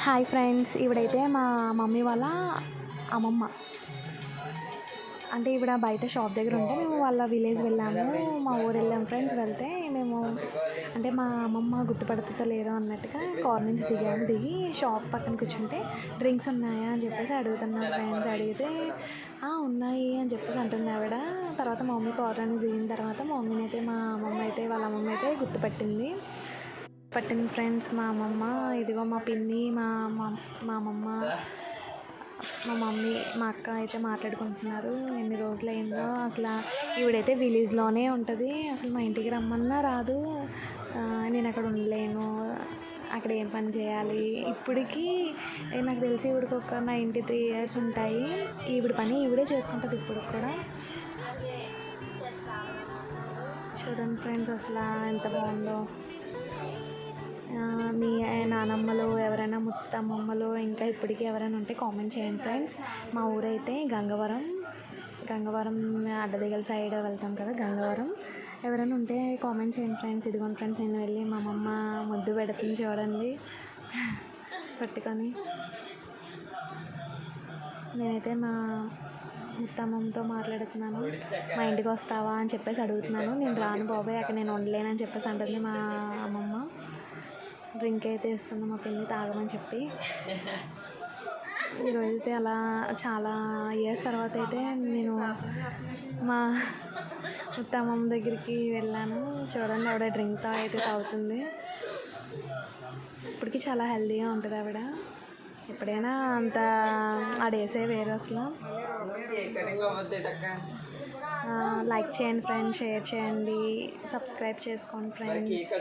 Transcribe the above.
Hi friends, ఇవిడైతే మా mummy వాళ్ళ అమ్మమ్మ. అంటే ఇవిడ బయట షాప్ దగ్గర ఉంటే మేము వాళ్ళ విలేజ్ వెళ్ళాము, మా ఊరు వెళ్ళాము ఫ్రెండ్స్. వెళ్తే మేము అంటే మా అమ్మమ్మ గుర్తుపడుతుందో లేదో అన్నట్టుగా కార్ నుంచి దిగి షాప్ పక్కన కూర్చుంటే డ్రింక్స్ ఉన్నాయా అని చెప్పేసి అడుగుతున్నాను ఫ్రెండ్స్. అడిగితే ఉన్నాయి అని చెప్పేసి అంటుంది ఆవిడ. తర్వాత మా మమ్మీ కార్ అని దిగిన తర్వాత మా మమ్మీని అయితే వాళ్ళ అమ్మమ్మ అయితే గుర్తుపట్టింది ఫ్రెండ్స్. మా అమ్మమ్మ ఇదిగో మా పిన్ని, మా అమ్మమ్మ, మా మమ్మీ, మా అక్క అయితే మాట్లాడుకుంటున్నారు. ఎన్ని రోజులైందో అసలు. ఈవిడైతే విలేజ్లోనే ఉంటుంది, అసలు మా ఇంటికి రమ్మన్నా రాదు. నేను అక్కడ ఉండలేను, అక్కడ ఏం పని చేయాలి. ఇప్పటికీ నాకు తెలిసి ఈవిడికి ఒక 93 years ఉంటాయి. ఈవిడ పని ఈవిడే చేసుకుంటుంది ఇప్పుడు కూడా. చూడండి ఫ్రెండ్స్ అసలు ఎంత బాగుందో. మీ నానమ్మలు ఎవరైనా ముత్తమ్మమ్మలు ఇంకా ఇప్పటికీ ఎవరైనా ఉంటే కామెంట్ చేయండి ఫ్రెండ్స్. మా ఊరైతే గంగవరం అడ్డదిగల సైడ్ వెళ్తాం కదా, గంగవరం. ఎవరైనా ఉంటే కామెంట్ చేయండి ఫ్రెండ్స్. ఇదిగోండి ఫ్రెండ్స్, నేను వెళ్ళి మా అమ్మమ్మ ముద్దు పెడుతుంది చూడండి పట్టుకొని. నేనైతే మా ముత్తమ్మతో మాట్లాడుతున్నాను. మా ఇంటికి వస్తావా అని చెప్పేసి అడుగుతున్నాను. నేను రాను బాబాయ్, అక్కడ నేను ఉండలేనని చెప్పేసి అంటుంది మా అమ్మమ్మ. డ్రింక్ అయితే ఇస్తుంది మా పిన్ని తాగమని చెప్పి. ఈరోజైతే అలా చాలా ఇయర్స్ తర్వాత అయితే నేను మా ముత్తమ్మమ్మ దగ్గరికి వెళ్ళాను. చూడండి ఆవిడ డ్రింక్ అయితే తాగుతుంది. ఇప్పటికీ చాలా హెల్తీగా ఉంటుంది ఆవిడ. ఎప్పుడైనా అంత ఆ డేసే వేరు అసలు. లైక్ చేయండి ఫ్రెండ్స్, షేర్ చేయండి, సబ్స్క్రైబ్ చేసుకోండి ఫ్రెండ్స్.